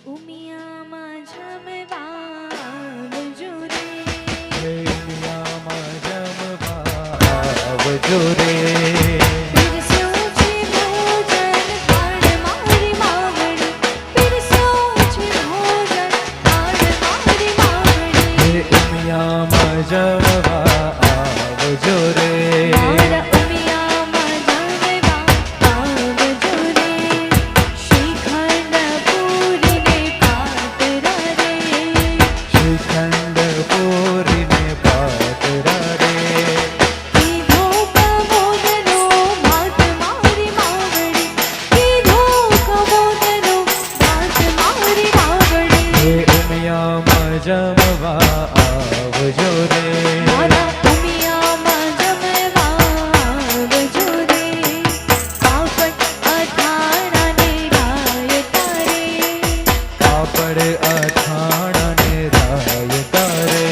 ઉમિયામાં જમવાવજો રે, હે ઉમિયામાં જમવાવજો રે. પીરસ્યો છે ભોજન થાળ મારી માવડી, પીરસ્યો છે ભોજન થાળ મારી માવડી. હે ઉમિયામાં જમવા આવજો રે. મારા ઉમિયામાં જમવાવજો રે, શ્રીખંડ પૂરીને પાતરા રે, શ્રીખંડ પૂરીને પાતરા રે. કીધો કબોતરો ભાત મારી માવડી, કીધો કબોતરો ભાત મારી માવડી. હે ઉમિયામાં જમવા આવજો રે. મારા ઉમિયામાં જમવાવજો રે, પાપડ અથાણાને રાયતા રે, પાપડ અથાણાને રાયતા રે.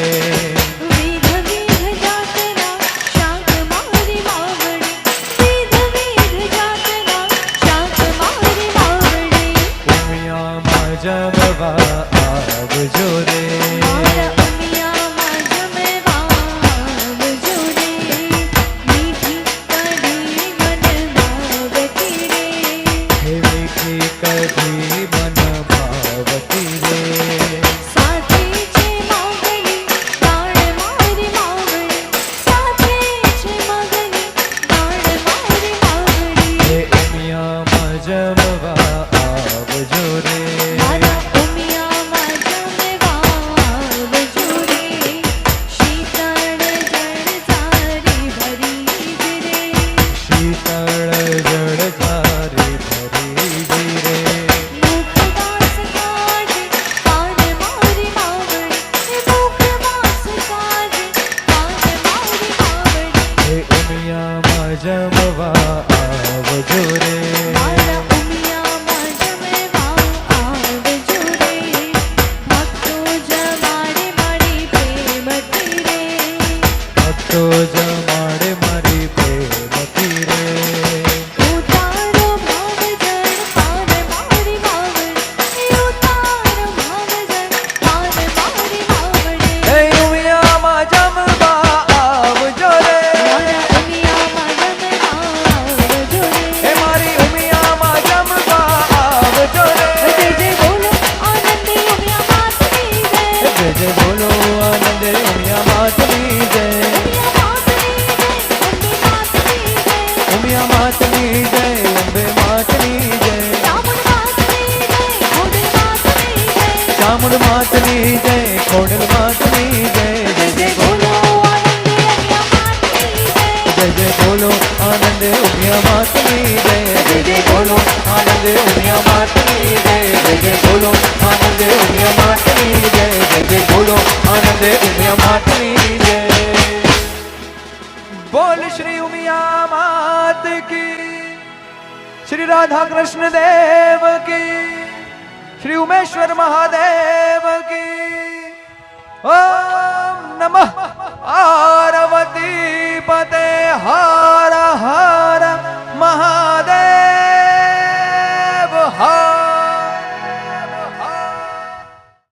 વિધ વિધ જાતના શાક મારી માવડી, વિધ વિધ જાતના શાક મારી માવડી. ઉમિયામાં જમવા આવજો રે. મારા ઉમિયામાં જમવાવજો રે, મીઠી કઢી મને ભાવતી રે, હે મીઠી કઢી મન ભાવતી રે. સાથે છે માગણી દાળ મારી માવડી, સાથે છે માગણી દાળ મારી માવડી. હે ઉમિયામાં જમવા આવજો રે. મારા ઉમિયામાં જમવાવજો રે, શીતળ જળ સારી ભરી જ રે, શીતળ જળ ધારી ભરી રે. મુખવાસ કાજે પાન મારી માવડી, મુખવાસ કાજે પાન મારી માવડી. હે ઉમિયામાં જમવા આવજો રે. મારા ઉમિયામાં જમવાવજો રે, ભક્તો જમાડે મારી પ્રેમથી રે, ભક્તો જમાડે મારી પ્રેમથી રે. ઉતારો ભાવજન પાન મારી માવડી, ઉતારો ભાવજન પાન મારી માવડી. હે ઉમિયામાં જમવા આવજો રે. મારા ઉમિયામાં જમવાવજો રે, હે મારી ઉમિયામાં જમવા આવજો રે. જય જય બોલો આનંદે ઉમિયા માતની જય, જય જય બોલો આનંદે ઉમિયા માતની જય. ઉમિયા માતની જય, અંબે માતની જય, ઉમિયા માતની જય, અંબે માતની જય. ચામુંડ માતની જય, ખોડલ ચામુંડ માતની જય, ખોડલ માતની જય. માતની જય. જય જય બોલો આનંદે ઉમિયા માતની જય, જય જય બોલો આનંદે ઉમિયા માતની જય. જય જય બોલો આનંદે ઉમિયા માતની જય. જય જય બોલો આનંદે ઉમિયા માતની જય. જય જય બોલો આનંદે ઉમિયા માતની જય. બોલ શ્રી ઉમિયા માત કી, શ્રી રાધા કૃષ્ણ દેવ કી, શ્રી ઉમેશ્વર મહાદેવ કી. ઓમ નમઃ પાર્વતી પતે હર હર